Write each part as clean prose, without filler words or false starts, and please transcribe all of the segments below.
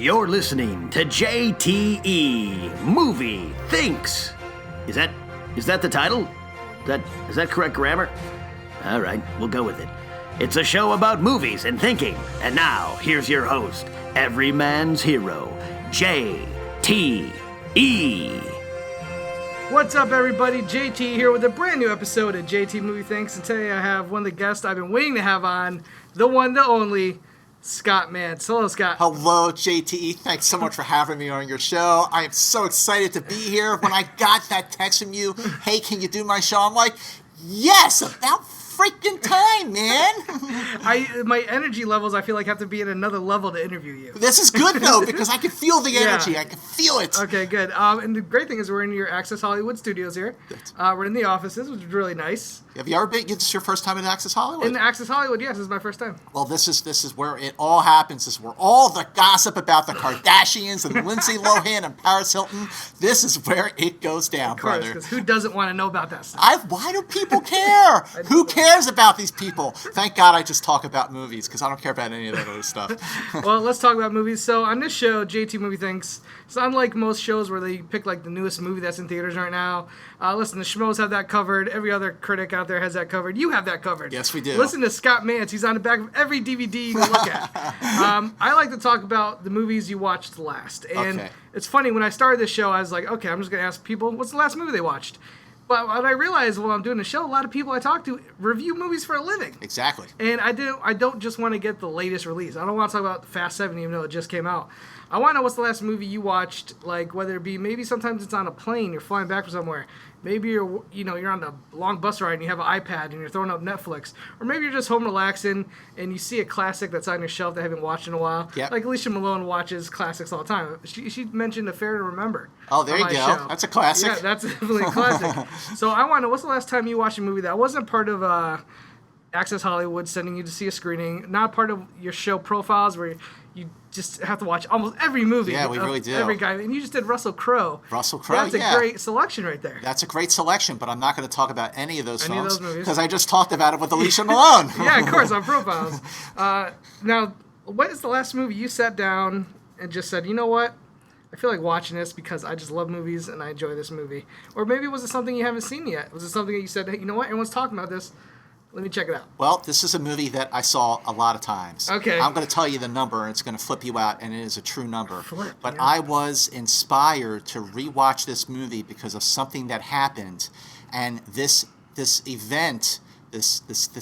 You're listening to JTE Movie Thinks. Is that the title? Is that correct grammar? All right, we'll go with it. It's a show about movies and thinking. And now, here's your host, every man's hero, JTE. What's up, everybody? JT here with a brand new episode of JT Movie Thinks. And today I have one of the guests I've been waiting to have on, the one, the only, Scott Mantz. Hello, Scott. Hello, JTE. Thanks so much for having me on your show. I am so excited to be here. When I got that text from you, hey, can you do my show? I'm like, yes, about freaking time, man. My energy levels, I feel like, have to be at another level to interview you. This is good, though, because I can feel the energy. Yeah. I can feel it. Okay, good. And the great thing is we're in your Access Hollywood studios here. We're in the offices, which is really nice. Have you ever been? This is your first time in Access Hollywood? In Access Hollywood, yes. This is my first time. Well, this is where it all happens. This is where all the gossip about the Kardashians and Lindsay Lohan and Paris Hilton, this is where it goes down, of course, brother. Because who doesn't want to know about that stuff? Why do people care? Who cares about these people? Thank God I just talk about movies, because I don't care about any of that other stuff. Well, let's talk about movies. So on this show, JT Movie Thinks, it's unlike most shows where they pick like the newest movie that's in theaters right now. Listen, the Schmoes have that covered. Every other critic out there has that covered. You have that covered. Yes, we do. Listen to Scott Mantz. He's on the back of every DVD you can look at. I like to talk about the movies you watched last. And It's funny, when I started this show, I was like, okay, I'm just going to ask people, what's the last movie they watched? But what I realized while I'm doing the show, a lot of people I talk to review movies for a living. Exactly. And I don't just want to get the latest release. I don't want to talk about Fast 7 even though it just came out. I want to know what's the last movie you watched, like whether it be maybe sometimes it's on a plane, you're flying back from somewhere. Maybe you're on a long bus ride and you have an iPad and you're throwing up Netflix. Or maybe you're just home relaxing and you see a classic that's on your shelf that you haven't watched in a while. Yep. Like Alicia Malone watches classics all the time. She mentioned Affair to Remember. Oh, there you go. Show. That's a classic. Yeah, that's definitely a classic. So I want to know, what's the last time you watched a movie that wasn't part of Access Hollywood sending you to see a screening, not part of your show profiles where you just have to watch almost every movie. Yeah, we really do. Every guy. And you just did Russell Crowe. Russell Crowe, That's a great selection right there. That's a great selection, but I'm not going to talk about any of those films movies. because I just talked about it with Alicia Malone. Yeah, of course, on profiles. Now, what is the last movie you sat down and just said, you know what? I feel like watching this because I just love movies and I enjoy this movie. Or maybe was it something you haven't seen yet? Was it something that you said, hey, you know what? Everyone's talking about this. Let me check it out. Well, this is a movie that I saw a lot of times. Okay. I'm going to tell you the number, and it's going to flip you out, and it is a true number. But yeah. I was inspired to rewatch this movie because of something that happened, and this event, this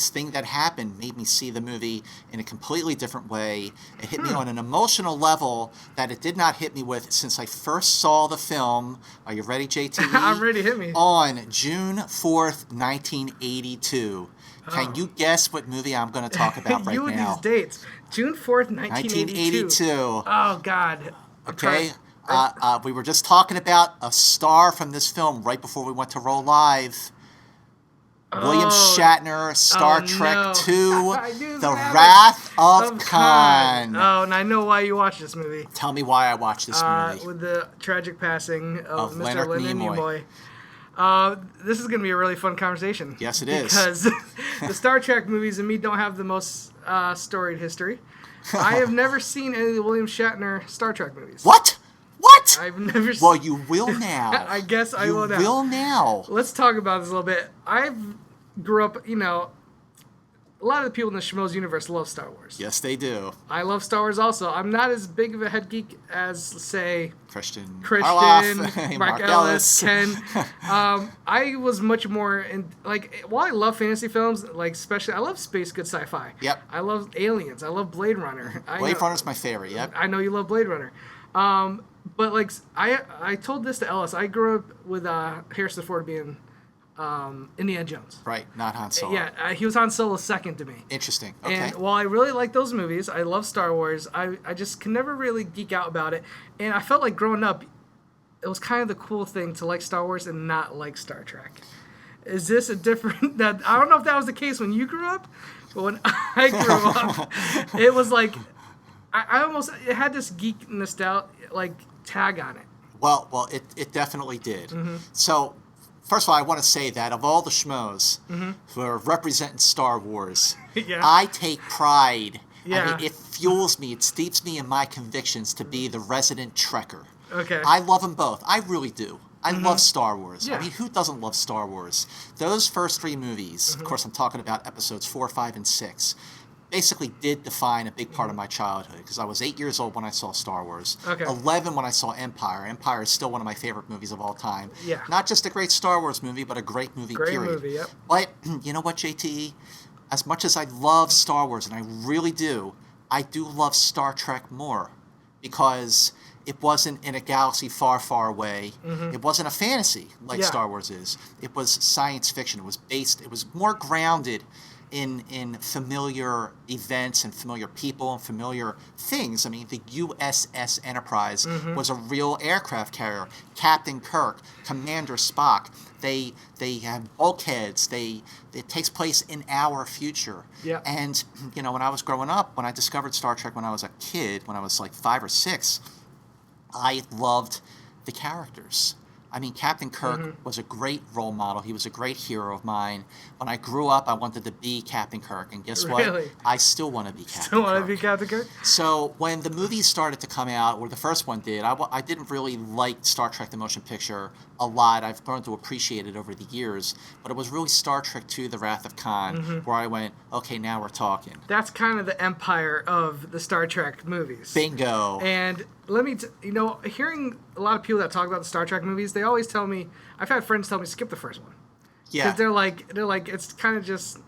thing that happened, made me see the movie in a completely different way. It hit me on an emotional level that it did not hit me with since I first saw the film. Are you ready, JT? I'm ready. Hit me. On June 4th, 1982. Can you guess what movie I'm going to talk about right you and now? these dates. June 4th, 1982. Oh, God. Okay. We were just talking about a star from this film right before we went to roll live. William Shatner, Star Trek II, The Wrath of Khan. Oh, and I know why you watched this movie. Tell me why I watched this movie. With the tragic passing of Mr. Leonard Nimoy. This is going to be a really fun conversation. Yes, it is. Because the Star Trek movies and me don't have the most storied history. I have never seen any of the William Shatner Star Trek movies. What? I've never seen... Well, you will now. I guess I will now. You will now. Let's talk about this a little bit. I grew up, a lot of the people in the Schmoes universe love Star Wars. Yes, they do. I love Star Wars also. I'm not as big of a head geek as, say... Christian, Mark Ellis, Ken. I was much more in, while I love fantasy films, especially, I love space good sci-fi. Yep. I love Aliens. I love Blade Runner. Blade Runner's my favorite, yep. I know you love Blade Runner. But, I told this to Ellis. I grew up with Harrison Ford being Indiana Jones. Right, not Han Solo. Yeah, he was Han Solo second to me. Interesting, okay. And while I really like those movies, I love Star Wars, I just can never really geek out about it. And I felt like growing up, it was kind of the cool thing to like Star Wars and not like Star Trek. Is this a different... I don't know if that was the case when you grew up, but when I grew up, it was like... I almost... It had this geek nostalgia, tag on it. Well, it definitely did. Mm-hmm. So... First of all, I want to say that of all the schmoes who are representing Star Wars, I take pride Yeah. It fuels me. It steeps me in my convictions to be the resident Trekker. Okay. I love them both. I really do. I love Star Wars. Yeah. I mean, who doesn't love Star Wars? Those first 3 movies, of course, I'm talking about episodes 4, 5, and 6, basically did define a big part of my childhood because I was 8 years old when I saw Star Wars. Okay. 11 when I saw Empire. Empire is still one of my favorite movies of all time. Yeah. Not just a great Star Wars movie, but a great movie, Great period. movie, yep. But you know what, JTE? As much as I love Star Wars, and I really do, I do love Star Trek more because it wasn't in a galaxy far, far away. It wasn't a fantasy like Yeah. Star Wars is. It was science fiction. It was more grounded in familiar events and familiar people and familiar things. I mean, the USS Enterprise was a real aircraft carrier. Captain Kirk, Commander Spock, they have bulkheads. It takes place in our future. Yeah. And, you know, when I was growing up, when I discovered Star Trek when I was a kid, when I was like 5 or 6, I loved the characters. I mean, Captain Kirk was a great role model. He was a great hero of mine. When I grew up, I wanted to be Captain Kirk. And guess what? Really? I still want to be Captain Still want to Kirk. be Captain Kirk? So when the movies started to come out, or the first one did, I didn't really like Star Trek the Motion Picture a lot. I've learned to appreciate it over the years. But it was really Star Trek II, The Wrath of Khan, where I went, okay, now we're talking. That's kind of the empire of the Star Trek movies. Bingo. And let me, hearing a lot of people that talk about the Star Trek movies, they always tell me, I've had friends tell me skip the first one. Yeah. Because they're like, it's kind of just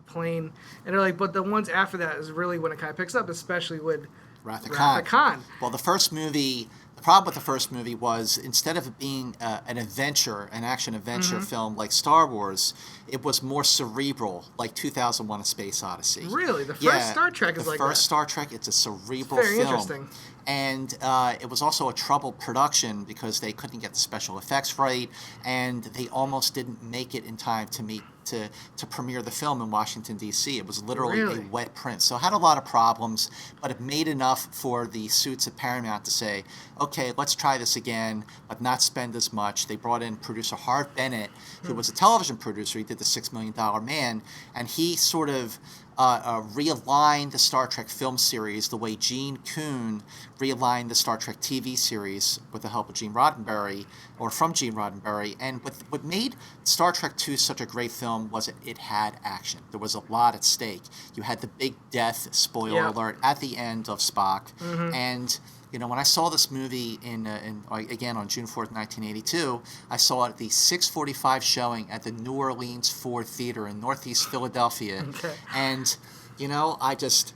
plain. And they're like, but the ones after that is really when it kind of picks up, especially with Wrath of Wrath of Khan. Well, the first movie, the problem with the first movie was instead of it being an action adventure film like Star Wars, it was more cerebral, like 2001: A Space Odyssey. Really? The first Star Trek is like that? The first Star Trek, it's a cerebral Very film. interesting. And it was also a troubled production because they couldn't get the special effects right, and they almost didn't make it in time to premiere the film in Washington, D.C. It was literally Really? a wet print. So it had a lot of problems, but it made enough for the suits at Paramount to say, okay, let's try this again, but not spend as much. They brought in producer Harv Bennett, who was a television producer. He did The $6 Million Man, and he sort of realigned the Star Trek film series the way Gene Coon realigned the Star Trek TV series with the help of Gene Roddenberry, or from Gene Roddenberry. And what made Star Trek II such a great film was it had action. There was a lot at stake. You had the big death, spoiler alert, at the end of Spock. And when I saw this movie again on June 4th, 1982, I saw it at the 6:45 showing at the New Orleans Ford Theater in Northeast Philadelphia. Okay. And, I just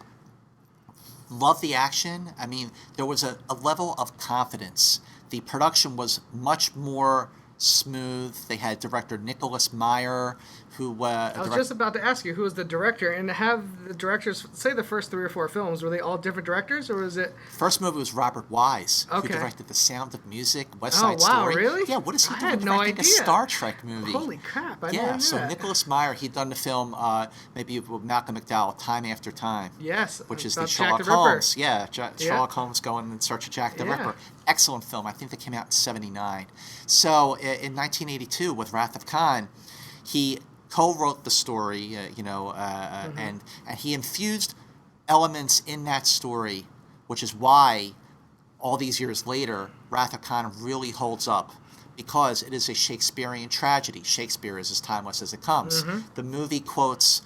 loved the action. I mean, there was a level of confidence. The production was much more smooth. They had director Nicholas Meyer, who... I was just about to ask you, who was the director, and have the directors, say the first 3 or 4 films, were they all different directors, or was it... First movie was Robert Wise, Okay. who directed The Sound of Music, West Side wow, Story. really? Yeah, what is he I doing had no directing idea. a Star Trek movie? Holy crap, I never Yeah, knew so that. Nicholas Meyer, he'd done the film, maybe with Malcolm McDowell, Time After Time. Yes. Which is about the Jack Sherlock the Ripper. Holmes. Yeah, Sherlock Holmes going in search of Jack the Yeah. Ripper. Excellent film. I think that came out in 1979. So in 1982, with Wrath of Khan, he co-wrote the story, and he infused elements in that story, which is why all these years later, Wrath of Khan really holds up, because it is a Shakespearean tragedy. Shakespeare is as timeless as it comes. The movie quotes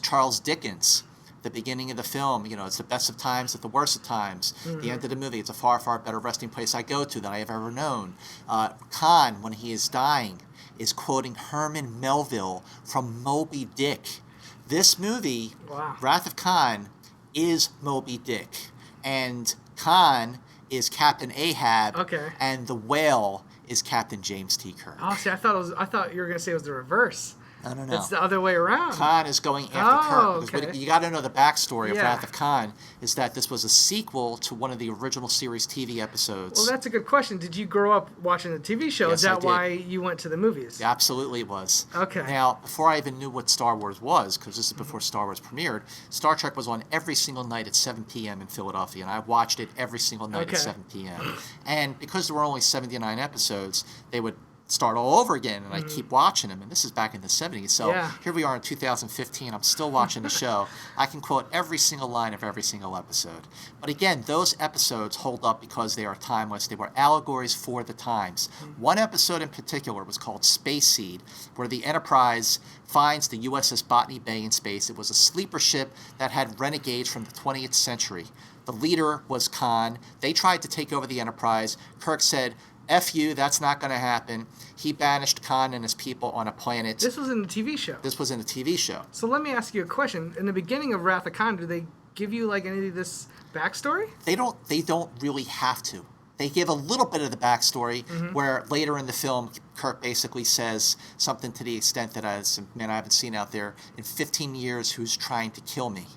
Charles Dickens. The beginning of the film, it's the best of times at the worst of times. The end of the movie, it's a far, far better resting place I go to than I have ever known. Khan, when he is dying, is quoting Herman Melville from Moby Dick. This movie, Wow. Wrath of Khan, is Moby Dick. And Khan is Captain Ahab, Okay. and the whale is Captain James T. Kirk. Oh, see, I thought you were going to say it was the reverse. No. It's the other way around. Khan is going after Kirk. Because okay. you got to know the backstory of Yeah. Wrath of Khan is that this was a sequel to one of the original series TV episodes. Well, that's a good question. Did you grow up watching the TV show? Yes, Is that I did. why you went to the movies? Yeah, absolutely it was. Okay. Now, before I even knew what Star Wars was, because this is before Star Wars premiered, Star Trek was on every single night at 7 p.m. in Philadelphia, and I watched it every single night Okay. at 7 p.m. And because there were only 79 episodes, they would start all over again, and I keep watching them. And this is back in the 70s. So here we are in 2015. I'm still watching the show. I can quote every single line of every single episode. But again, those episodes hold up because they are timeless. They were allegories for the times. One episode in particular was called Space Seed, where the Enterprise finds the USS Botany Bay in space. It was a sleeper ship that had renegades from the 20th century. The leader was Khan. They tried to take over the Enterprise. Kirk said, F you, that's not going to happen. He banished Khan and his people on a planet. This was in the TV show. This was in the TV show. So let me ask you a question. In the beginning of Wrath of Khan, do they give you like any of this backstory? They don't really have to. They give a little bit of the backstory where later in the film, Kirk basically says something to the extent that as a man I haven't seen out there in 15 years who's trying to kill me.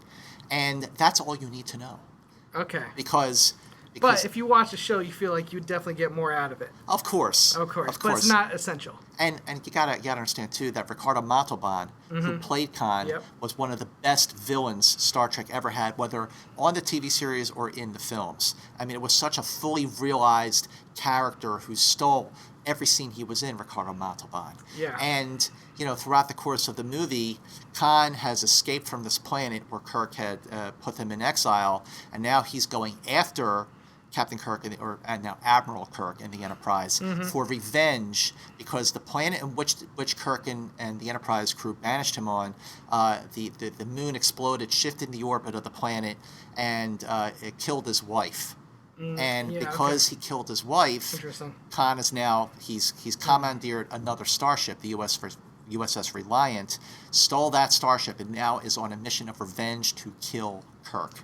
And that's all you need to know. Okay. Because but if you watch the show, you feel like you definitely get more out of it. Of course. But it's not essential. And you gotta understand too that Ricardo Montalban, who played Khan, was one of the best villains Star Trek ever had, whether on the TV series or in the films. I mean, it was such a fully realized character who stole every scene he was in, Ricardo Montalban. Yeah. And throughout the course of the movie, Khan has escaped from this planet where Kirk had put them in exile, and now he's going after Captain Kirk and now Admiral Kirk in the Enterprise for revenge, because the planet in which Kirk and the Enterprise crew banished him on, the moon exploded, shifted the orbit of the planet, and it killed his wife. Because he killed his wife, Khan is now he's commandeered another starship, the USS Reliant, stole that starship, and now is on a mission of revenge to kill Kirk.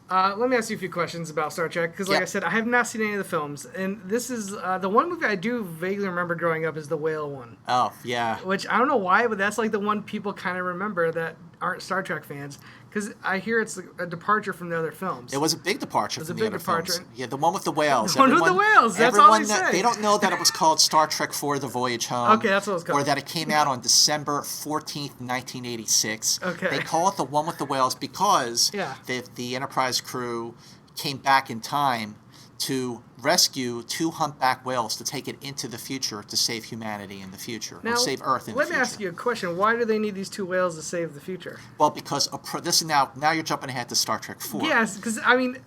Let me ask you a few questions about Star Trek, because like I said, I have not seen any of the films, and this is the one movie I do vaguely remember growing up is the whale one. Oh, yeah. Which I don't know why, but that's like the one people kind of remember that aren't Star Trek fans, because I hear it's a departure from the other films. It was a big departure from the other films. Yeah, the one with the whales. The one with the whales, that's all they say. They don't know that it was called Star Trek IV: The Voyage Home. Okay, that's what it was called. Or that it came out on December 14th, 1986. Okay. They call it the one with the whales because the Enterprise crew came back in time to rescue 2 humpback whales to take it into the future to save humanity in the future, or save Earth in the future. Let me ask you a question. Why do they need these 2 whales to save the future? Well, because this is now you're jumping ahead to Star Trek IV. Yes, because I mean,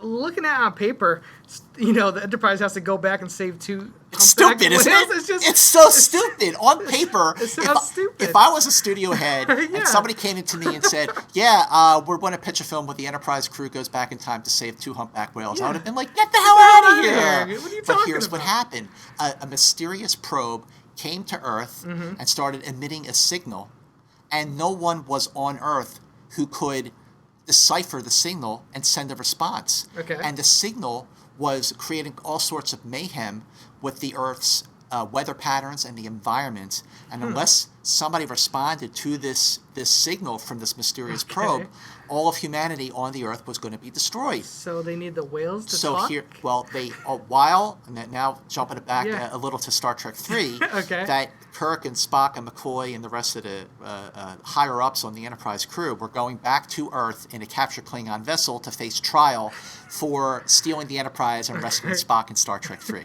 looking at it on paper, the Enterprise has to go back and save 2. It's stupid, isn't it? It's so stupid. On paper, it sounds stupid. If I was a studio head and somebody came into me and said, we're going to pitch a film where the Enterprise crew goes back in time to save 2 humpback whales, I would have been like, get the hell out of here. What are you talking But here's about? what happened. A mysterious probe came to Earth and started emitting a signal, and no one was on Earth who could decipher the signal and send a response. Okay. And the signal was creating all sorts of mayhem with the Earth's weather patterns and the environment. And unless somebody responded to this signal from this mysterious probe, all of humanity on the Earth was going to be destroyed. So they need the whales to talk? Now jumping it back a little to Star Trek III, that Kirk and Spock and McCoy and the rest of the higher-ups on the Enterprise crew were going back to Earth in a captured Klingon vessel to face trial for stealing the Enterprise and rescuing Spock in Star Trek III.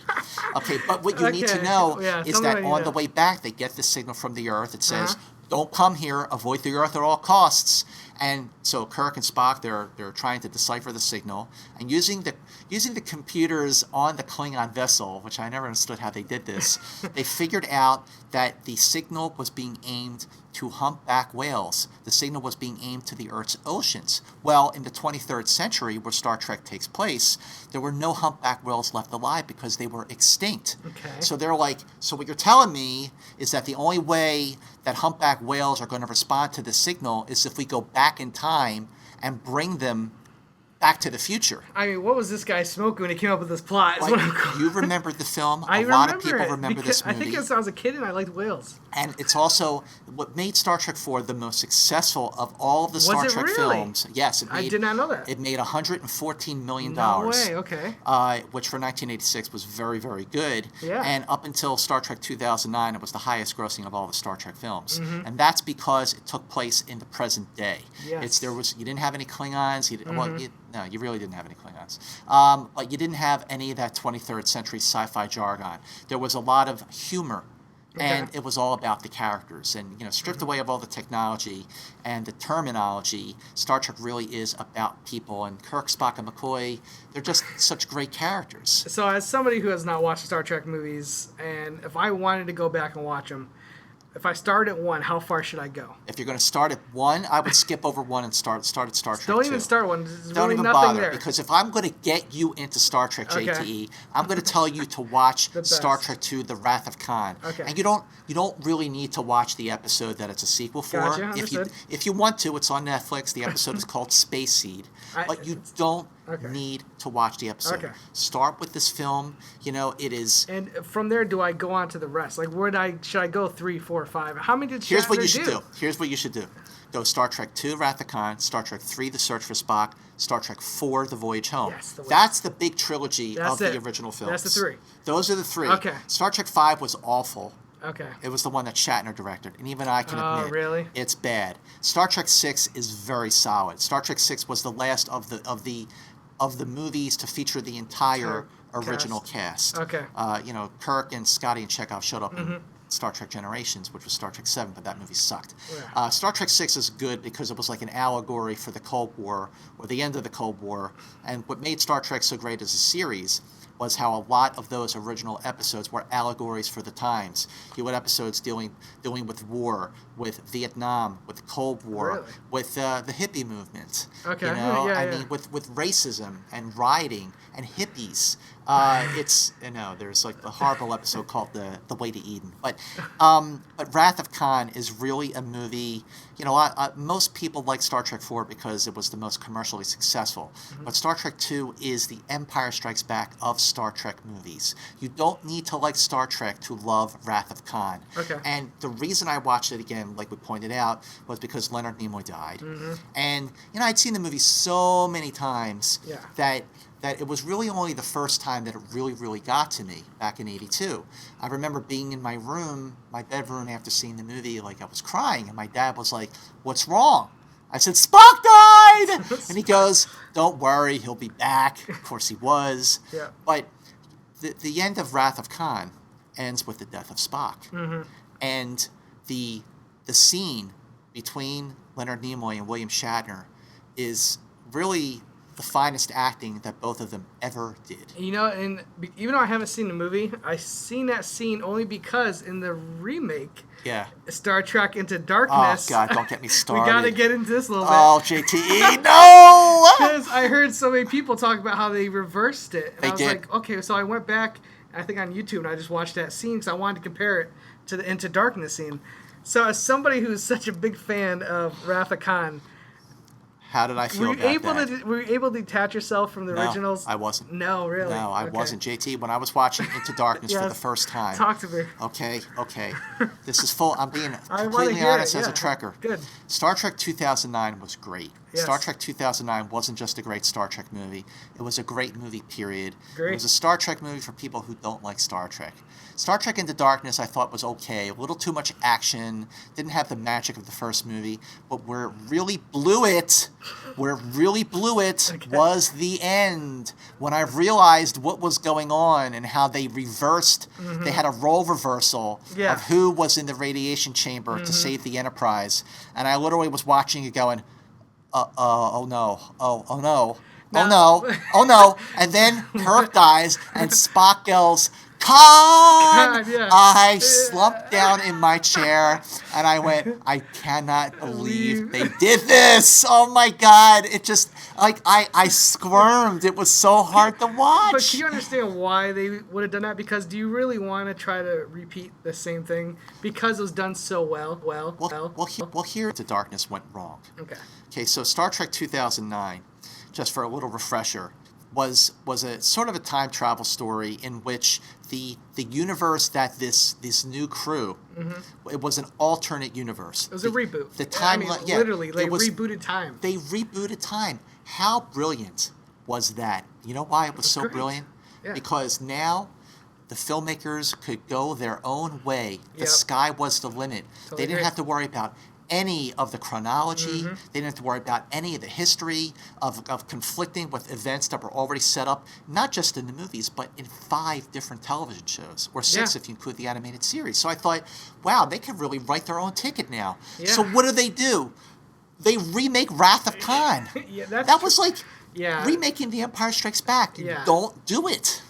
Okay, but what you need to know is that on the way back, they get this signal from the Earth. It says, don't come here, avoid the Earth at all costs. And so Kirk and Spock, they're trying to decipher the signal, and using the computers on the Klingon vessel, which I never understood how they did this, they figured out that the signal was being aimed to humpback whales. The signal was being aimed to the Earth's oceans. Well, in the 23rd century, where Star Trek takes place, there were no humpback whales left alive because they were extinct. Okay. So they're like, so what you're telling me is that the only way that humpback whales are going to respond to the signal is if we go back in time and bring them back to the future. I mean, what was this guy smoking when he came up with this plot? You remember the film? A lot of people remember this movie. I think as I was a kid and I liked whales. And it's also what made Star Trek IV the most successful of all of the Star Trek films. Yes, I did not know that. It made $114 million. No way, okay. Which for 1986 was very, very good. Yeah. And up until Star Trek 2009, it was the highest grossing of all the Star Trek films. And that's because it took place in the present day. Yes. You didn't have any Klingons. No, you really didn't have any Klingons. But you didn't have any of that 23rd century sci-fi jargon. There was a lot of humor. And it was all about the characters. And, stripped away of all the technology and the terminology, Star Trek really is about people. And Kirk, Spock, and McCoy, they're just such great characters. So as somebody who has not watched Star Trek movies, and if I wanted to go back and watch them, if I start at 1, how far should I go? If you're going to start at 1, I would skip over 1 and start at Star Trek 2. Don't even start 1. There's Don't really even nothing bother, there. because if I'm going to get you into Star Trek JTE, I'm going to tell you to watch Star Trek II: The Wrath of Khan. Okay. And you don't really need to watch the episode that it's a sequel for. Gotcha, understood. If you want to, it's on Netflix. The episode is called Space Seed. But you don't need to watch the episode. Okay. Start with this film. It is. And from there, do I go on to the rest? Like, should I go 3, 4, 5? How many did Shatner Here's what you should do? Here's what you should do. Go Star Trek II: Wrath of Khan, Star Trek III: The Search for Spock, Star Trek IV: The Voyage Home. Yes, That's the big trilogy of it. the original films. That's the 3. Those are the 3. Okay. Star Trek V was awful. Okay. It was the one that Shatner directed, and even I can admit really? it's bad. Star Trek VI is very solid. Star Trek VI was the last of the movies to feature the entire original cast. Okay. Kirk and Scotty and Chekhov showed up in Star Trek Generations, which was Star Trek VII, but that movie sucked. Yeah. Star Trek VI is good because it was like an allegory for the Cold War, or the end of the Cold War, and what made Star Trek so great as a series was how a lot of those original episodes were allegories for the times. You had episodes dealing with war, with Vietnam, with the Cold War, Really? with the hippie movement. Okay. I mean, with racism and rioting and hippies. There's like the horrible episode called the Way to Eden. But Wrath of Khan is really a movie. Most people like Star Trek 4 because it was the most commercially successful. But Star Trek 2 is the Empire Strikes Back of Star Trek movies. You don't need to like Star Trek to love Wrath of Khan. Okay. And the reason I watched it again, like we pointed out, was because Leonard Nimoy died. And I'd seen the movie so many times that it was really only the first time that it really, really got to me back in '82. I remember being in my bedroom after seeing the movie, like I was crying, and my dad was like, "What's wrong?" I said, "Spock died!" And he goes, "Don't worry, he'll be back." Of course he was. Yeah. But the end of Wrath of Khan ends with the death of Spock. And the scene between Leonard Nimoy and William Shatner is really the finest acting that both of them ever did. And even though I haven't seen the movie, I've seen that scene only because in the remake, Star Trek Into Darkness. Oh, God, don't get me started. We got to get into this a little bit. Oh, JTE, no! Because I heard so many people talk about how they reversed it. And I was did. like, okay, so I went back, I think on YouTube, and I just watched that scene because I wanted to compare it to the Into Darkness scene. So as somebody who's such a big fan of Wrath of Khan, how did I feel about that? Were you able to detach yourself from the originals? I wasn't. No, really? No, I wasn't. JT, when I was watching Into Darkness for the first time. Talk to me. Okay. This is full. I'm being I completely hear honest it, as a Trekker. Good. Star Trek 2009 was great. Yes. Star Trek 2009 wasn't just a great Star Trek movie. It was a great movie, period. Great. It was a Star Trek movie for people who don't like Star Trek. Star Trek Into Darkness I thought was okay. A little too much action. Didn't have the magic of the first movie. But where it really blew it was the end. When I realized what was going on and how they reversed, they had a role reversal of who was in the radiation chamber to save the Enterprise. And I literally was watching it going, oh no. And then Kirk dies and Spock yells, Khan! God, yeah. I slumped down in my chair and I went, I cannot believe they did this. Oh my God. It just, I squirmed. It was so hard to watch. But can you understand why they would have done that? Because do you really want to try to repeat the same thing? Because it was done so well. Well, here Into Darkness went wrong. Okay, so Star Trek 2009, just for a little refresher, was a sort of a time travel story in which the universe that this new crew, it was an alternate universe. It was a reboot. The time, literally, they rebooted time. They rebooted time. How brilliant was that? You know why it was so brilliant? Yeah. Because now the filmmakers could go their own way. The sky was the limit. They didn't have to worry about any of the chronology. They didn't have to worry about any of the history of conflicting with events that were already set up, not just in the movies, but in 5 different television shows, or 6 if you include the animated series. So I thought, wow, they could really write their own ticket now. Yeah. So what do? They remake Wrath of Khan. That was like remaking The Empire Strikes Back. Yeah. Don't do it.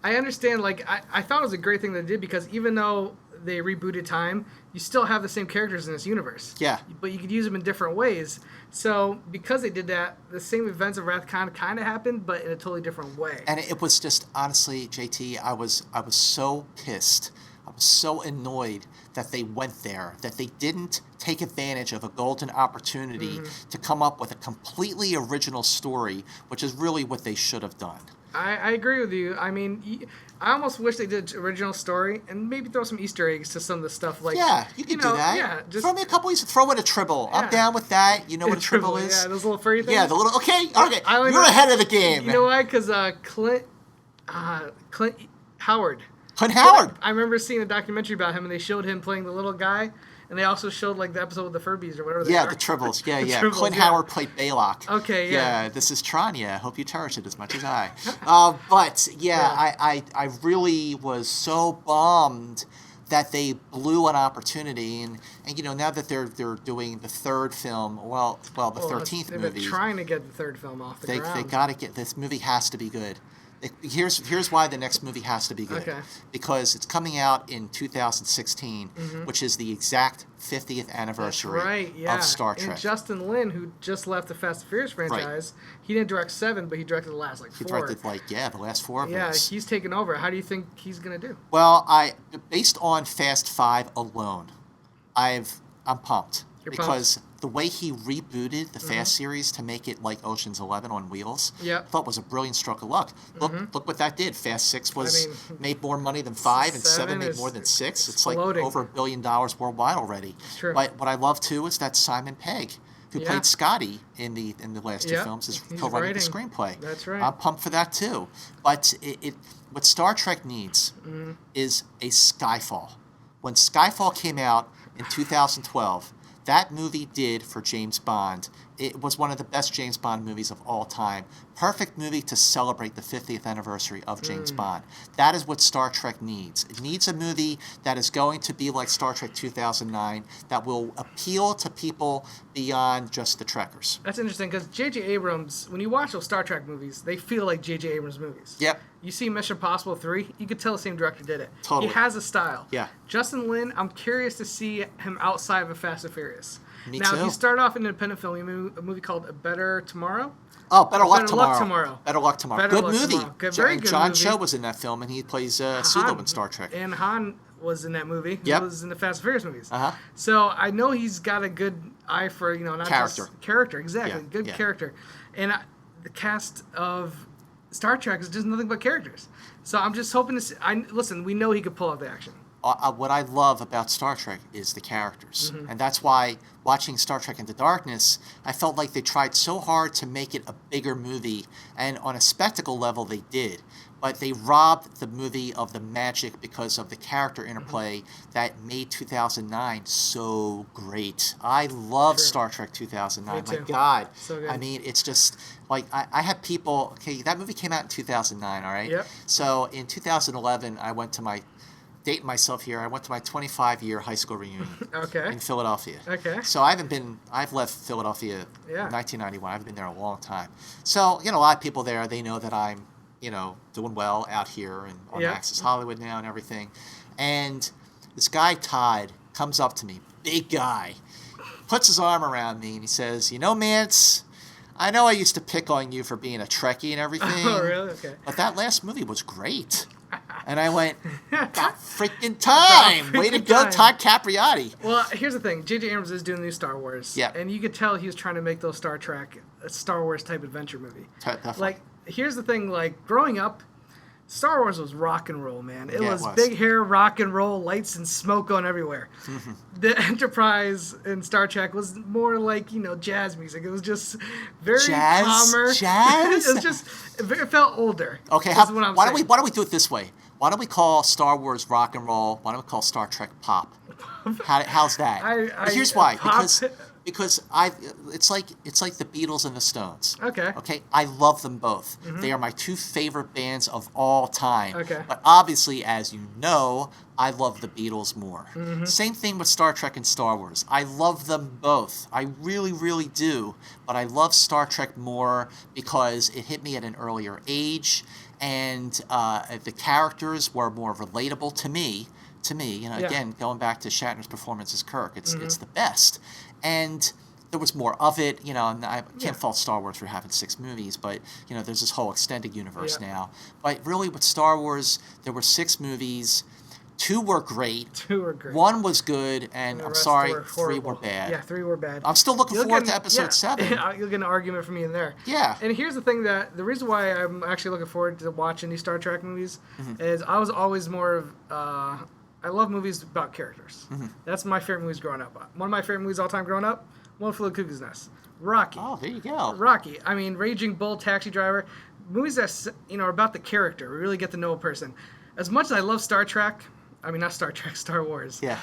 I understand. Like, I thought it was a great thing they did, because even though they rebooted Time, you still have the same characters in this universe. Yeah. But you could use them in different ways. So because they did that, the same events of Wrath of Khan kind of happened, but in a totally different way. And it was just, honestly, JT, I was so pissed. I was so annoyed that they went there, that they didn't take advantage of a golden opportunity to come up with a completely original story, which is really what they should have done. I agree with you. I mean, I almost wish they did original story and maybe throw some Easter eggs to some of the stuff. Like, yeah, you can do that. Yeah, just throw me a couple of throw in a tribble. I'm down with that. You know what a tribble is? Yeah, those little furry things. Yeah, the little. Okay. You're ahead of the game. You know why? Because Clint Howard. Clint Howard. I remember seeing a documentary about him, and they showed him playing the little guy, and they also showed like the episode with the Furbies or whatever. Yeah, the Tribbles. Yeah, yeah. Tribbles, Clint Howard played Baylock. Okay, yeah. Yeah, this is Tranya. Hope you cherish it as much as I. But I really was so bummed that they blew an opportunity, and you know, now that they're doing the 3rd film, the 13th they've movie. Been trying to get the 3rd film off the ground. They got to get this movie. Has to be good. Here's why the next movie has to be good. Okay. Because it's coming out in 2016, which is the exact 50th anniversary of Star Trek. And Justin Lin, who just left the Fast and Furious franchise, he didn't direct 7, but he directed the last 4. He directed the last 4 of those. Yeah, he's taken over. How do you think he's gonna do? Well, based on Fast 5 alone, I'm pumped. Because the way he rebooted the Fast series to make it like Ocean's 11 on wheels, I thought was a brilliant stroke of luck. Look what that did. Fast 6 made more money than 5, and 7 made more than 6. It's like over $1 billion worldwide already. True. But what I love too is that Simon Pegg, who played Scotty in the last 2 films, is co-writing the screenplay. That's right. I'm pumped for that too. But what Star Trek needs is a Skyfall. When Skyfall came out in 2012, that movie did for James Bond. It was one of the best James Bond movies of all time. Perfect movie to celebrate the 50th anniversary of James Bond. That is what Star Trek needs. It needs a movie that is going to be like Star Trek 2009, that will appeal to people beyond just the Trekkers. That's interesting, because J.J. Abrams, when you watch those Star Trek movies, they feel like J.J. Abrams movies. Yep. You see Mission Impossible 3, you could tell the same director did it. Totally. He has a style. Yeah. Justin Lin, I'm curious to see him outside of a Fast and Furious. Me now, too. he started off in an independent film. He made a movie called Better Tomorrow. Oh, Better Luck Better Tomorrow. Luck Tomorrow. Better Luck Tomorrow. Better Good Luck movie. Tomorrow. Very good John movie. Cho was in that film, and he plays Sulu in Star Trek. And Han was in that movie. Yep. He was in the Fast and Furious movies. Uh-huh. So I know he's got a good eye for, not Character. just character. Exactly. Yeah, Good yeah. character. And the cast of Star Trek is just nothing but characters. So I'm just hoping to see. Listen, we know he could pull off the action. What I love about Star Trek is the characters. And that's why watching Star Trek Into Darkness, I felt like they tried so hard to make it a bigger movie. And on a spectacle level, they did. But they robbed the movie of the magic because of the character interplay that made 2009 so great. I love Star Trek 2009. Me too. My God. So good. I mean, it's just like I had people. Okay, that movie came out in 2009. All right. Yep. So in 2011, I went to my. Dating myself here, I went to my 25-year high school reunion in Philadelphia. Okay. So I've left Philadelphia in 1991. I've been there a long time. So, a lot of people there, they know that I'm, doing well out here and on Access Hollywood now and everything. And this guy, Todd, comes up to me, big guy, puts his arm around me and he says, Mantz, I know I used to pick on you for being a Trekkie and everything. Oh, really? Okay. But that last movie was great. And I went, about freaking time. Way to go, Todd Capriotti. Well, here's the thing. J.J. Abrams is doing the new Star Wars. Yeah. And you could tell he was trying to make those Star Wars type adventure movie. Definitely. Like, here's the thing. Like, growing up, Star Wars was rock and roll, man. It was big hair, rock and roll, lights and smoke going everywhere. The Enterprise in Star Trek was more like, jazz music. It was just very calmer. Jazz? It felt older. Okay, why don't we do it this way? Why don't we call Star Wars rock and roll? Why don't we call Star Trek pop? How's that? Here's why. Because it's like the Beatles and the Stones. Okay. I love them both. They are my two favorite bands of all time. Okay. But obviously, as you know, I love the Beatles more. Same thing with Star Trek and Star Wars. I love them both. I really, really do. But I love Star Trek more because it hit me at an earlier age, and the characters were more relatable to me. Again, going back to Shatner's performance as Kirk, it's the best. And there was more of it, and I can't fault Star Wars for having 6 movies, but, there's this whole extended universe now. But really, with Star Wars, there were 6 movies. 2 were great. 1 was good, and I'm sorry, 3 were bad. Yeah, 3 were bad. I'm still looking forward to episode 7. You'll get an argument from me in there. Yeah. And here's the thing the reason why I'm actually looking forward to watching these Star Trek movies is I was always more of, I love movies about characters. That's my favorite movies growing up. One of my favorite movies all time growing up, One Flew Over the Cuckoo's Nest. Rocky. Oh, there you go. Rocky. I mean, Raging Bull, Taxi Driver. Movies that, are about the character. We really get to know a person. As much as I love Star Wars. Yeah.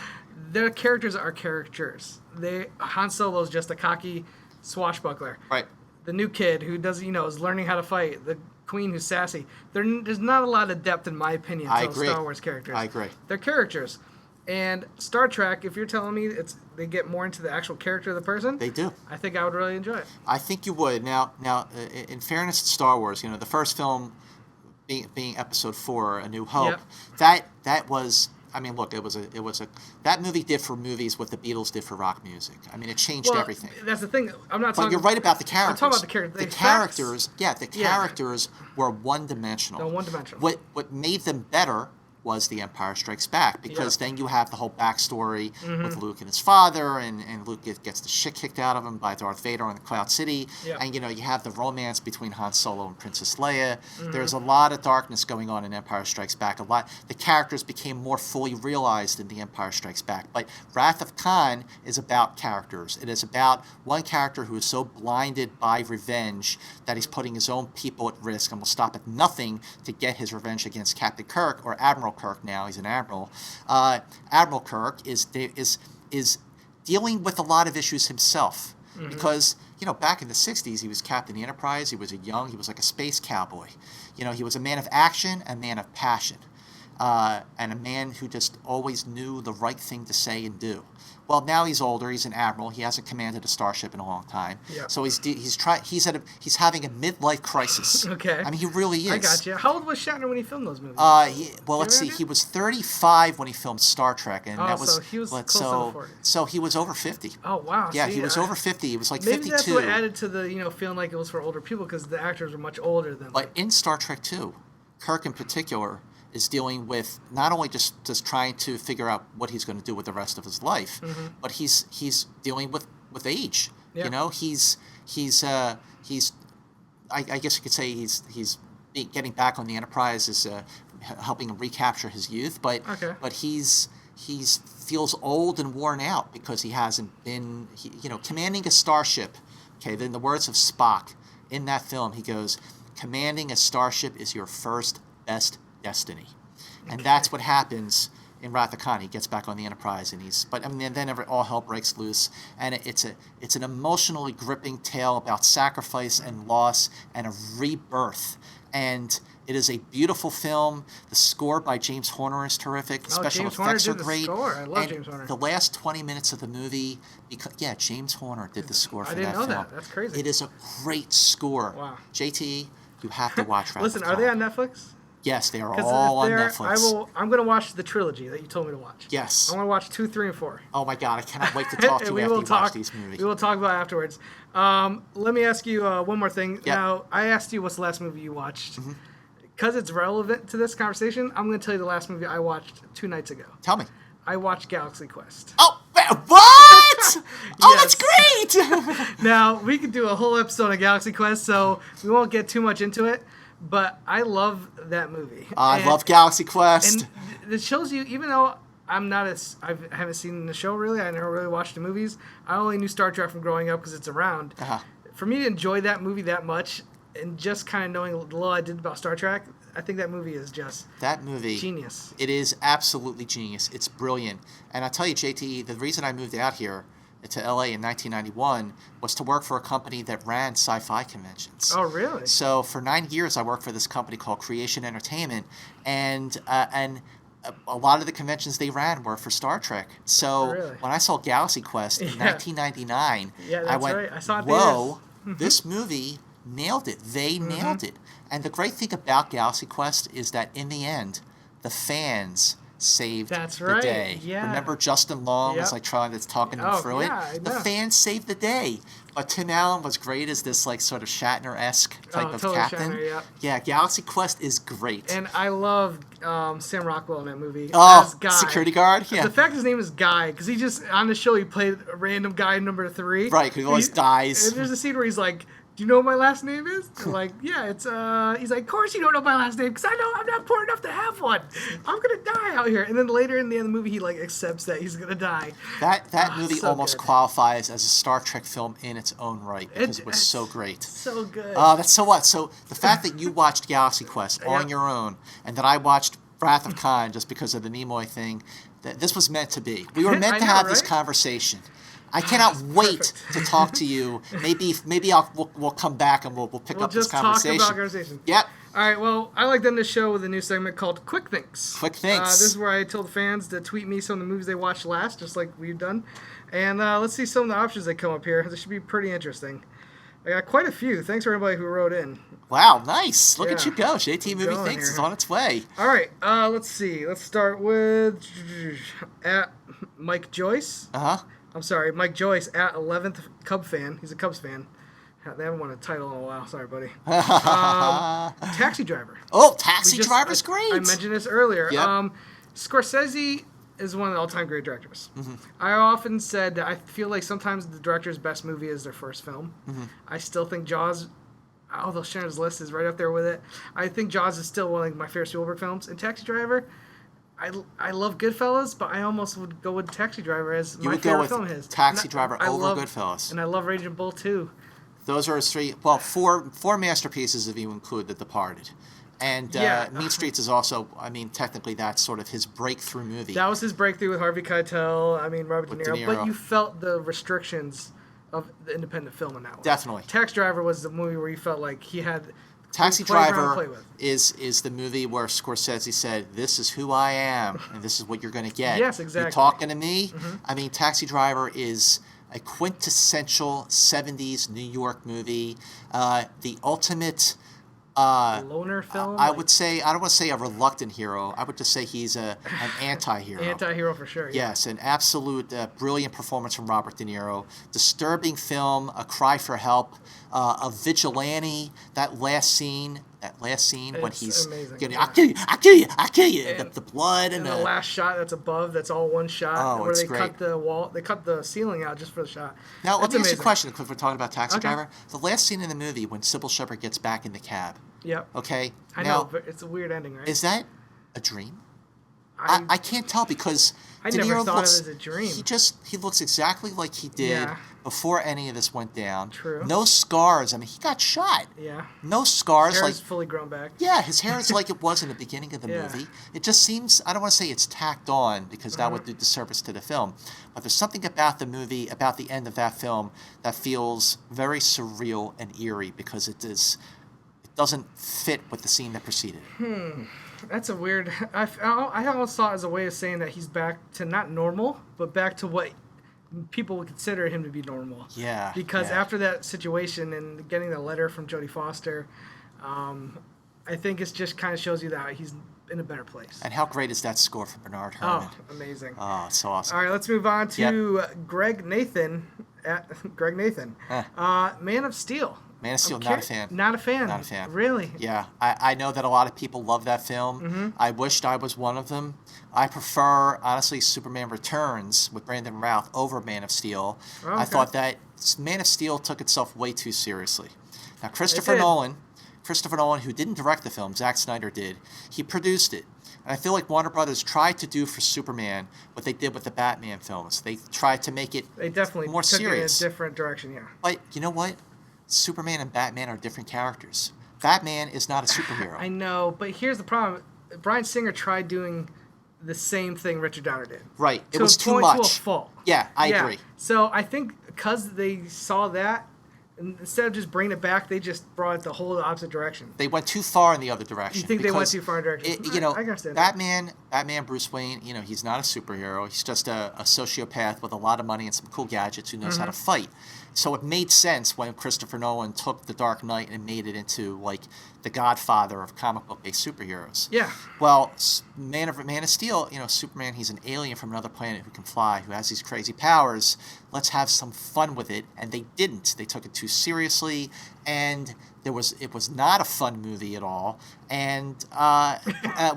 Their characters are caricatures. Han Solo's just a cocky swashbuckler. Right. The new kid who does, is learning how to fight. The queen who's sassy. There's not a lot of depth, in my opinion, to Star Wars characters. I agree. They're caricatures. And Star Trek, if you're telling me they get more into the actual character of the person, they do. I think I would really enjoy it. I think you would. Now, in fairness to Star Wars, the first film being Episode 4, A New Hope, that was. I mean, look, it was a that movie did for movies what the Beatles did for rock music. I mean, it changed everything. That's the thing. I'm not talking. But you're right about the characters. I'm talking about the characters. The characters were one-dimensional. No, one-dimensional. What made them better was The Empire Strikes Back, because then you have the whole backstory with Luke and his father, and Luke gets the shit kicked out of him by Darth Vader in the Cloud City, and you have the romance between Han Solo and Princess Leia. There's a lot of darkness going on in Empire Strikes Back. The characters became more fully realized in The Empire Strikes Back. But Wrath of Khan is about characters. It is about one character who is so blinded by revenge that he's putting his own people at risk and will stop at nothing to get his revenge against Captain Kirk, or Admiral Kirk now. He's an admiral. Admiral Kirk is dealing with a lot of issues himself, because back in the 60s he was Captain of the Enterprise. He was like a space cowboy. He was a man of action, a man of passion, and a man who just always knew the right thing to say and do. Well, now he's older. He's an admiral. He hasn't commanded a starship in a long time. Yep. So he's having a midlife crisis. Okay. I mean, he really is. I got you. How old was Shatner when he filmed those movies? Let's see. He was 35 when he filmed Star Trek, and that was so he was close to 40. So he was over 50. Oh wow. Yeah, he was over 50. He was like 52. Maybe that's what added to the feeling like it was for older people, because the actors were much older than. But in Star Trek 2, Kirk in particular is dealing with not only just trying to figure out what he's going to do with the rest of his life, but he's dealing with age. Yeah. He's I guess you could say he's getting back on the Enterprise, is helping him recapture his youth, but he's feels old and worn out because he hasn't been commanding a starship. Okay, then the words of Spock in that film, he goes, "Commanding a starship is your first best destiny," and that's what happens in Wrath of Khan. He gets back on the Enterprise, and then all hell breaks loose, and it's an emotionally gripping tale about sacrifice and loss and a rebirth, and it is a beautiful film. The score by James Horner is terrific. The special effects are great. I love James Horner. The last 20 minutes of the movie, James Horner did the score for that film. I didn't know that. That's crazy. It is a great score. Wow. JTE, you have to watch Wrath of Khan. Listen, are they on Netflix? Yes, they are all on Netflix. I'm going to watch the trilogy that you told me to watch. Yes. I want to watch 2, 3, and 4. Oh my God, I cannot wait to talk to you after you watch these movies. We will talk about it afterwards. Let me ask you one more thing. Yep. Now, I asked you what's the last movie you watched. Because it's relevant to this conversation, I'm going to tell you the last movie I watched 2 nights ago. Tell me. I watched Galaxy Quest. Oh, what? Oh, that's great! Now, we could do a whole episode on Galaxy Quest, so we won't get too much into it. But I love that movie. I love Galaxy Quest. And it shows you, even though I haven't seen the show really, I never really watched the movies. I only knew Star Trek from growing up because it's around. For me to enjoy that movie that much, and just kind of knowing the little I did about Star Trek, I think that movie is just That movie, genius. it is absolutely genius. It's brilliant. And I'll tell you, JTE, the reason I moved out here to LA in 1991 was to work for a company that ran sci-fi conventions. Oh, really? So for 9 years, I worked for this company called Creation Entertainment, and a lot of the conventions they ran were for Star Trek. So Really? when I saw Galaxy Quest in Yeah. 1999, Yeah, I that's went, right. I saw it in whoa, theaters. this movie nailed it. They nailed it. And the great thing about Galaxy Quest is that in the end, the fans saved That's the right, day. yeah. Remember Justin Long was Yep. like trying to talking them Oh, through yeah, I it? The know. fans saved the day. But Tim Allen was great as this like sort of Shatner-esque type of totally captain. Shatner, yep. Yeah, Galaxy Quest is great. And I love Sam Rockwell in that movie. Oh, as Guy. security guard? Yeah. The fact his name is Guy, because he just, on the show, he played a random guy number 3. Right, 'cause he always dies. And there's a scene where he's like, do you know what my last name is? They're like, yeah, it's, he's like, of course you don't know my last name, because I know I'm not poor enough to have one. I'm going to die out here. And then later in the end of the movie, he, like, accepts that he's going to die. That movie so almost good. qualifies as a Star Trek film in its own right because it was It's so great. So good. Oh, that's so what? So the fact that you watched Galaxy Quest on Yep. your own and that I watched Wrath of Khan just because of the Nimoy thing, that this was meant to be. We were meant I to know, have this right? conversation. I cannot wait perfect. to talk to you. Maybe we'll come back and we'll pick We'll up this just talk conversation. about conversation. Yep. All right, well, I like to end the show with a new segment called Quick Thinks. Quick Thinks. This is where I tell the fans to tweet me some of the movies they watched last, just like we've done. And let's see some of the options that come up here. This should be pretty interesting. I got quite a few. Thanks for everybody who wrote in. Wow, nice. Look at Yeah. you go. JT Movie Going Thinks here. is on its way. All right, let's see. Let's start with at Mike Joyce. Uh-huh. I'm sorry, Mike Joyce at 11th Cub fan. He's a Cubs fan. They haven't won a title in a while. Sorry, buddy. Taxi Driver. Oh, Taxi We just- Driver's great. I mentioned this earlier. Yep. Scorsese is one of the all-time great directors. Mm-hmm. I often said that I feel like sometimes the director's best movie is their first film. Mm-hmm. I still think Jaws, although Shannon's List is right up there with it, I think Jaws is still one of my favorite Spielberg films. And Taxi Driver, I love Goodfellas, but I almost would go with Taxi Driver as You my would go favorite with film of his. Taxi And Driver I over love- Goodfellas. And I love Raging Bull too. Those are his four masterpieces if you include The Departed. And Yeah. Mean Streets is also, technically that's sort of his breakthrough movie. That was his breakthrough with Harvey Keitel. Robert With De De Niro. Niro. But you felt the restrictions of the independent film in that one. Definitely. Taxi Driver was the movie where you felt like he had Taxi playground to play Driver with. is the movie where Scorsese said, "This is who I am, and this is what you're going to get." Yes, exactly. You're talking to me? Taxi Driver is a quintessential 70s New York movie. The ultimate... Loner film. I would say, I don't want to say a reluctant hero. I would just say he's an anti-hero. Anti-hero for sure. Yeah. Yes, an absolute brilliant performance from Robert De Niro. Disturbing film, a cry for help, a vigilante. That last scene when It's he's amazing, getting, yeah. "I'll kill you, I'll kill you, I'll kill you." And- The blood and And the last shot that's above, that's all one shot. Oh, where it's they great. cut the wall, they cut the ceiling out just for the shot. Now, let That's me ask you a amazing. question because we're talking about Taxi Okay. Driver. The last scene in the movie when Sybil Shepherd gets back in the cab. Yep. Okay. I now, know, but it's a weird ending, right? is that a dream? I can't tell because I De never Niro thought looks, of it as a dream. He looks exactly like he did Yeah. before any of this went down. True. No scars. He got shot. Yeah. No scars. Hair Like is fully grown back. yeah, his hair is like it was in the beginning of the Yeah. movie. It just seems, I don't want to say it's tacked on because that Mm-hmm. would do disservice to the film, but there's something about the movie, about the end of that film, that feels very surreal and eerie because it doesn't fit with the scene that preceded it. That's a weird. I almost saw it as a way of saying that he's back to not normal, but back to what people would consider him to be normal. Yeah. Because yeah. after that situation and getting the letter from Jodie Foster, I think it just kind of shows you that he's in a better place. And how great is that score from Bernard Herrmann? Oh, amazing. Oh, it's so awesome. All right, let's move on to Greg Nathan. Greg Nathan. Man of Steel. Man of Steel, I'm not a curi- fan. Not a fan. Not a fan. Really? Yeah, I know that a lot of people love that film. Mm-hmm. I wished I was one of them. I prefer, honestly, Superman Returns with Brandon Routh over Man of Steel. Oh, I okay. thought that Man of Steel took itself way too seriously. Now, Christopher did. Nolan, who didn't direct the film, Zack Snyder did, he produced it. And I feel like Warner Brothers tried to do for Superman what they did with the Batman films. They tried to make it They definitely more took serious. it in a different direction, yeah. But you know what? Superman and Batman are different characters. Batman is not a superhero. I know, but here's the problem. Bryan Singer tried doing the same thing Richard Donner did. Right. It To was a too point, much. To a fault. Yeah, I agree. So I think because they saw that, and instead of just bringing it back, they just brought it the whole opposite direction. They went too far in the other direction. You think they went too far in the direction? I understand that. Batman, Bruce Wayne, he's not a superhero. He's just a sociopath with a lot of money and some cool gadgets who knows how to fight. So it made sense when Christopher Nolan took The Dark Knight and made it into, like, the godfather of comic book-based superheroes. Yeah. Well, Man of Steel, Superman, he's an alien from another planet who can fly, who has these crazy powers. Let's have some fun with it. And they didn't. They took it too seriously, and it was not a fun movie at all. And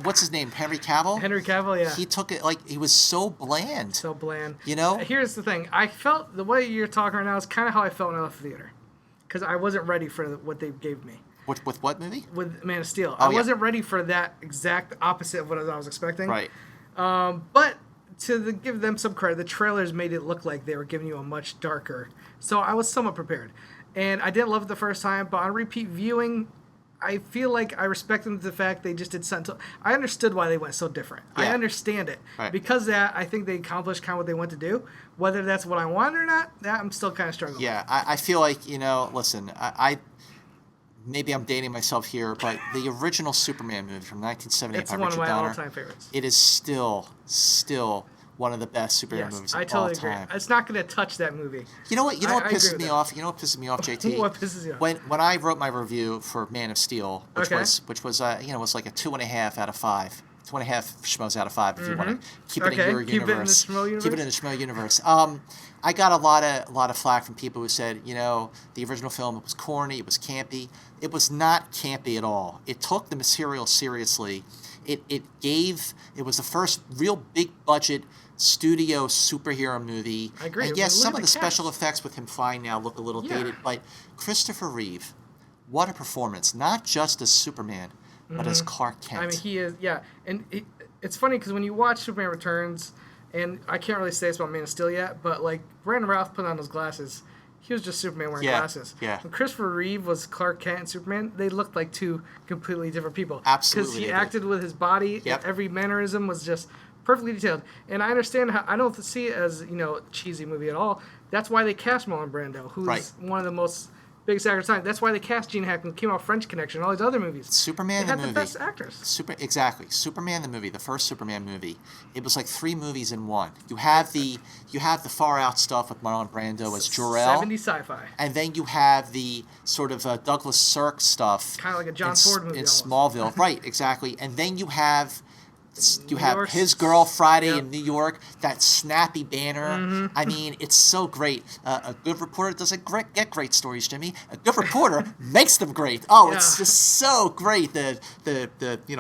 what's his name? Henry Cavill? Henry Cavill, yeah. He took it like he was so bland. So bland. Here's the thing. I felt the way you're talking right now is kind of how I felt when I left the theater. Because I wasn't ready for what they gave me. With what movie? With Man of Steel. Oh, I wasn't ready for that exact opposite of what I was expecting. Right. But give them some credit, the trailers made it look like they were giving you a much darker. So I was somewhat prepared. And I didn't love it the first time, but on repeat viewing, I feel like I respect them to the fact they just did something. I understood why they went so different. Yeah. I understand it. Right. Because of that, I think they accomplished kind of what they went to do. Whether that's what I want or not, that I'm still kind of struggling with. Yeah, I feel like, listen, I maybe I'm dating myself here, but the original Superman movie from 1978 It's by one Richard of my Donner, all-time favorites. it is still one of the best superhero movies of I totally all time. agree. It's not going to touch that movie. You know what? I pisses agree me with off? You know what pisses me off, JT? What pisses you off? When I wrote my review for Man of Steel, which was was like a 2.5 out of 5. 2.5 Schmoes out of 5 if you want to keep it in your universe. Keep it in the Schmo universe. I got a lot of flack from people who said, the original film, it was corny, it was campy. It was not campy at all. It took the material seriously. It was the first real big budget studio superhero movie. I agree. And yes, some of the cast. special effects with him flying now look a little dated, but Christopher Reeve, what a performance. Not just as Superman, but as Clark Kent. I mean, he is, yeah. And it's funny because when you watch Superman Returns, and I can't really say this about Man of Steel yet, but like Brandon Routh put on those glasses, he was just Superman wearing glasses. Yeah. When Christopher Reeve was Clark Kent and Superman, they looked like two completely different people. Absolutely. Because he acted with his body, and every mannerism was just perfectly detailed. And I understand how, I don't see it as, cheesy movie at all. That's why they cast Marlon Brando, who's one of the most biggest actors of time. That's why they cast Gene Hackman, came out French Connection, all these other movies. Superman they the movie. They had the best actors. Exactly. Superman the movie, the first Superman movie. It was like 3 movies in one. You have the far out stuff with Marlon Brando as Jor-El. 70s sci-fi. And then you have the sort of Douglas Sirk stuff. Kind of like a John Ford movie. In almost. Smallville. Right, exactly. And then you have York, His Girl Friday in New York, that snappy banner. I mean, it's so great. A good reporter doesn't get great stories, Jimmy. A good reporter makes them great. Oh, it's just so great. The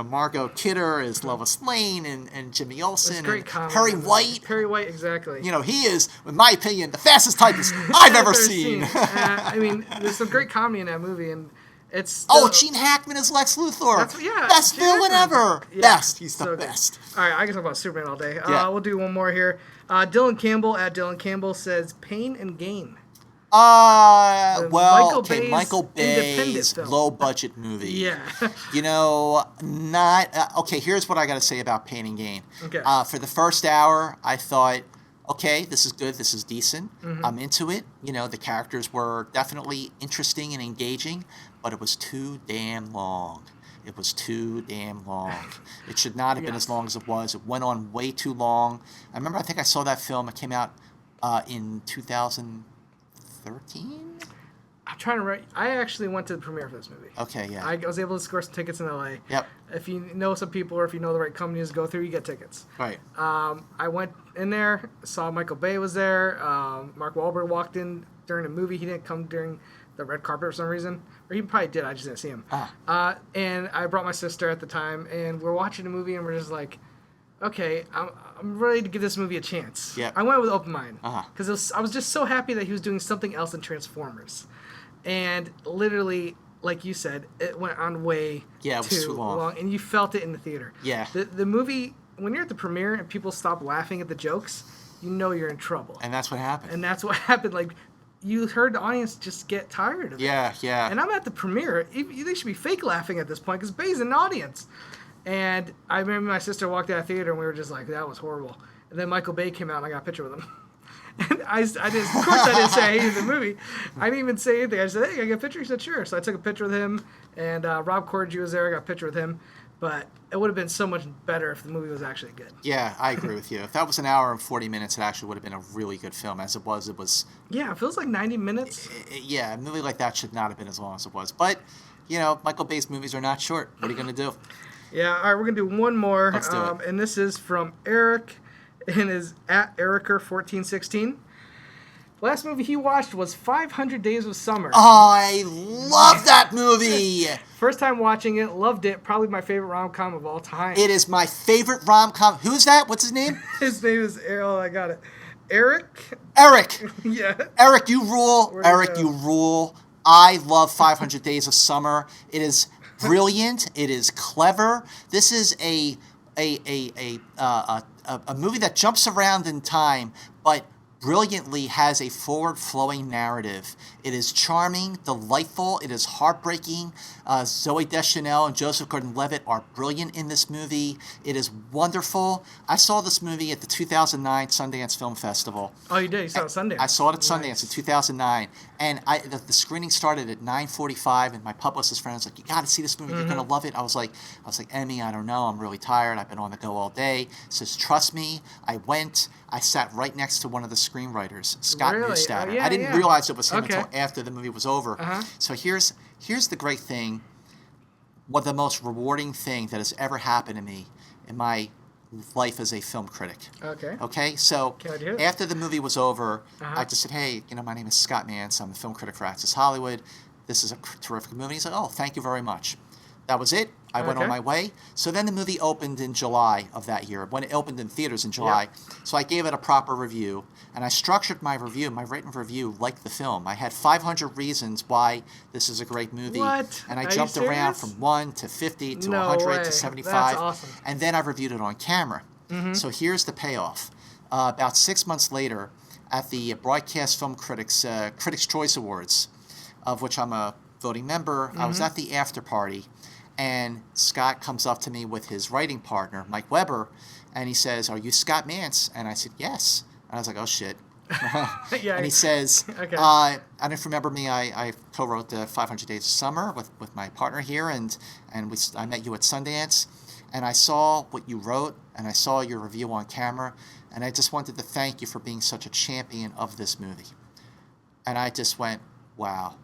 Margot Kidder is Lois Lane and Jimmy Olsen great and comedy. Perry White. Perry White, exactly. He is, in my opinion, the fastest typist I've ever seen. I mean, there's some great comedy in that movie, and it's Gene Hackman is Lex Luthor. Best Gene villain Hackman. ever. Yeah, Best. He's the so best. All right, I can talk about Superman all day. Yeah. We'll do one more here. Dylan Campbell at Dylan Campbell says Pain and Gain. Michael independent Bay's film. low budget movie. Yeah. Okay, here's what I got to say about Pain and Gain. Okay. For the first hour, I thought, okay, this is good, this is decent. I'm into it. The characters were definitely interesting and engaging, but it was too damn long. It was too damn long. It should not have been as long as it was. It went on way too long. I think I saw that film. It came out in 2013? I'm trying to write. I actually went to the premiere for this movie. Okay, yeah. I was able to score some tickets in LA. Yep. If you know some people or if you know the right companies to go through, you get tickets. Right. I went in there, saw Michael Bay was there. Mark Wahlberg walked in during the movie. He didn't come during the red carpet for some reason. Or he probably did. I just didn't see him. And I brought my sister at the time, and we're watching the movie, and we're just like, okay, I'm ready to give this movie a chance. Yeah. I went with open mind. Uh-huh. I was just so happy that he was doing something else than Transformers. And literally, like you said, it went on way too long. And you felt it in the theater. Yeah. The movie, when you're at the premiere and people stop laughing at the jokes, you know you're in trouble. And that's what happened. And that's what happened. Like, you heard the audience just get tired of it. Yeah. And I'm at the premiere. They should be fake laughing at this point because Bay's in the audience. And I remember my sister walked out of the theater and we were just like, that was horrible. And then Michael Bay came out and I got a picture with him. And I didn't, of course I didn't say I hated the movie. I didn't even say anything. I said, hey, can I get a picture? He said, sure. So I took a picture with him. And Rob Corddry was there. I got a picture with him. But it would have been so much better if the movie was actually good. Yeah, I agree with you. If that was an hour and 40 minutes, it actually would have been a really good film. As it was... Yeah, it feels like 90 minutes. Yeah, a movie like that should not have been as long as it was. But, Michael Bay's movies are not short. What are you going to do? Yeah, all right, we're going to do one more. Let's do it. And this is from Eric, and is at Ericer1416. Last movie he watched was 500 Days of Summer. Oh, I love that movie. First time watching it, loved it. Probably my favorite rom-com of all time. It is my favorite rom-com. Who's that? What's his name? His name is, oh, I got it. Eric. Yeah. Eric, you rule. Eric, you rule. I love 500 Days of Summer. It is brilliant. It is clever. This is a movie that jumps around in time, but brilliantly has a forward-flowing narrative. It is charming, delightful. It is heartbreaking. Zooey Deschanel and Joseph Gordon-Levitt are brilliant in this movie. It is wonderful. I saw this movie at the 2009 Sundance Film Festival. Oh, you did? You saw it at Sundance? I saw it at Sundance in 2009. And the screening started at 9:45, and my publicist friend was like, you got to see this movie. You're going to love it. I was like, Emmy, I don't know. I'm really tired. I've been on the go all day. Says, trust me. I went. I sat right next to one of the screenwriters, Scott Neustadter. I didn't realize it was him until after the movie was over. So here's the great thing. What the most rewarding thing that has ever happened to me in my life as a film critic. Okay. So after the movie was over, I just said, hey, my name is Scott Mantz. I'm a film critic for Access Hollywood. This is a terrific movie. He's like, oh, thank you very much. That was it. I went on my way. So then the movie opened in July of that year, when it opened in theaters in July. So I gave it a proper review, and I structured my review, my written review, like the film. I had 500 reasons why this is a great movie. What? And I jumped around from 1 to 50 to 100 to 75. That's awesome. And then I reviewed it on camera. So here's the payoff. About 6 months later, at the Broadcast Film Critics Choice Awards, of which I'm a voting member, I was at the after party. And Scott comes up to me with his writing partner, Mike Weber, and he says, are you Scott Mantz? And I said, yes. And I was like, oh, shit. And he says, I don't know if you remember me, I co-wrote the 500 Days of Summer with my partner here, and I met you at Sundance, and I saw what you wrote, and I saw your review on camera, and I just wanted to thank you for being such a champion of this movie. And I just went, wow,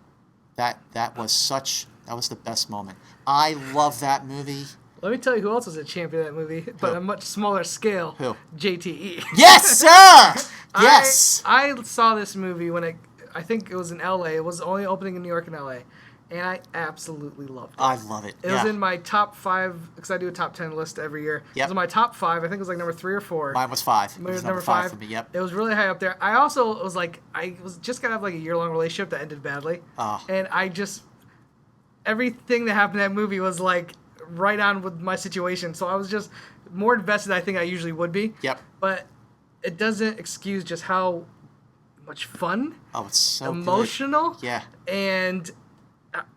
that was the best moment. I love that movie. Let me tell you who else was a champion of that movie, but a much smaller scale. Who? JTE. Yes, sir! Yes! I saw this movie when I think it was in L.A. It was only opening in New York and L.A., and I absolutely loved it. I love it. It was in my top 5, because I do a top 10 list every year. It was in my top 5. I think it was like number 3 or 4. Mine was 5. It was number 5 for me, yep. It was really high up there. I also was like, I was just got out of like a year-long relationship that ended badly. And I just... Everything that happened in that movie was like right on with my situation. So I was just more invested than I think I usually would be. Yep. But it doesn't excuse just how much fun. Oh, it's so emotional. Good. Yeah. And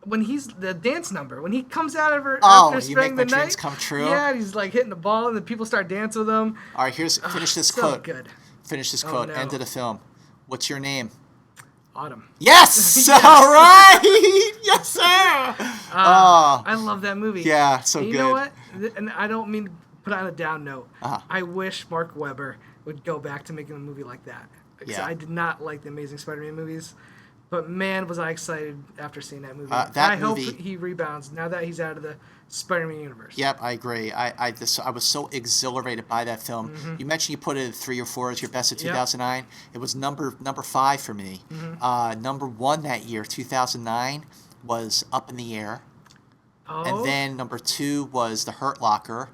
when he's the dance number, when he comes out of her after spending you make the my night, dreams come true. Yeah, and he's like hitting the ball, and the people start dancing with him. All right, finish this so quote. Good. Finish this quote. No. End of the film. What's your name? Autumn. Yes! All right! Yes, sir! I love that movie. Yeah, so good. You know what? And I don't mean to put on a down note. I wish Mark Webber would go back to making a movie like that. Yeah. I did not like the Amazing Spider-Man movies. But man, was I excited after seeing that movie. I hope he rebounds now that he's out of the Spider-Man universe. Yep, I agree. I was so exhilarated by that film. You mentioned you put it at 3 or 4 as your best of 2009. It was number 5 for me. Number 1 that year, 2009, was Up in the Air. And then number 2 was The Hurt Locker.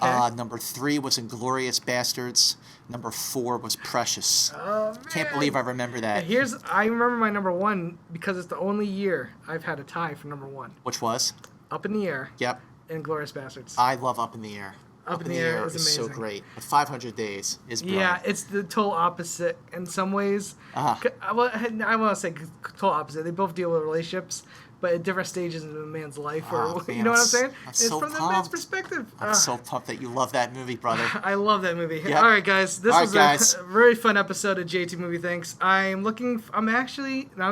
Number 3 was Inglourious Bastards. Number 4 was Precious. Oh, man. Can't believe I remember that. I remember my number 1 because it's the only year I've had a tie for number 1. Which was? Up in the Air. Yep. And Inglourious Bastards. I love Up in the Air. Up in the Air is so amazing. great. But 500 Days is brilliant. Yeah, it's the total opposite in some ways. I want to say total opposite. They both deal with relationships, but at different stages in a man's life. You know what I'm saying? It's from the man's perspective. I'm so pumped that you love that movie, brother. I love that movie. Yep. All right, guys. This was a very fun episode of JT Movie Thanks. Now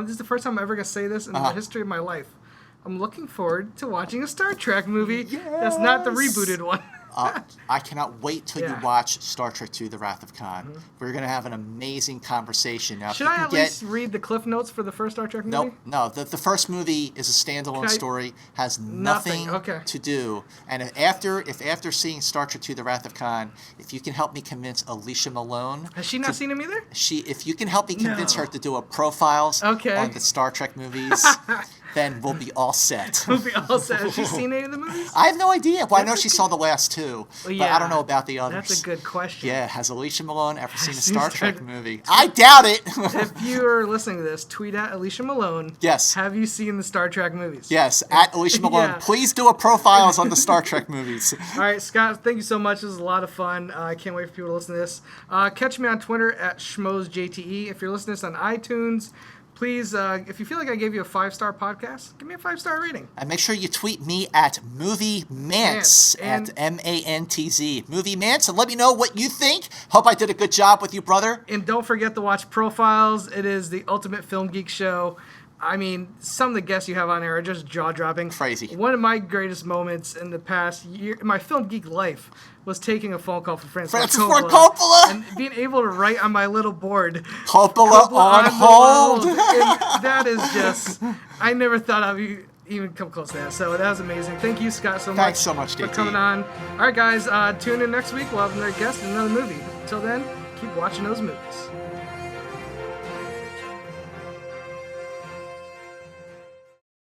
this is the first time I'm ever going to say this in the history of my life. I'm looking forward to watching a Star Trek movie that's not the rebooted one. I cannot wait till you watch Star Trek II: The Wrath of Khan. We're going to have an amazing conversation. Now, should I at least read the cliff notes for the first Star Trek movie? Nope. No, the first movie is a standalone story, has nothing to do. And if after seeing Star Trek II: The Wrath of Khan, if you can help me convince Alicia Malone... Has she not seen him either? If you can help me convince her to do a profiles on the Star Trek movies... then we'll be all set. We'll be all set. Has she seen any of the movies? I have no idea. Well, I know she saw the last two, but I don't know about the others. That's a good question. Yeah, has Alicia Malone ever seen a Star Trek movie? I doubt it. If you're listening to this, tweet at Alicia Malone. Yes. Have you seen the Star Trek movies? Yes, at Alicia Malone. Please do a profiles on the Star Trek movies. All right, Scott, thank you so much. This was a lot of fun. I can't wait for people to listen to this. Catch me on Twitter at Schmoes JTE. If you're listening to this on iTunes, please, if you feel like I gave you a 5-star podcast, give me a 5-star rating. And make sure you tweet me at Movie Mantz, at MANTZ. Movie Mantz, and let me know what you think. Hope I did a good job with you, brother. And don't forget to watch Profiles. It is the ultimate film geek show. I mean, some of the guests you have on there are just jaw-dropping. Crazy. One of my greatest moments in the past year, in my film geek life, was taking a phone call from Francis Ford Coppola and being able to write on my little board, Coppola on hold. And that is just, I never thought I'd even come close to that. So that was amazing. Thank you, Scott, so much. Thanks so much, for JT. coming on. All right, guys, tune in next week. We'll have another guest and another movie. Until then, keep watching those movies.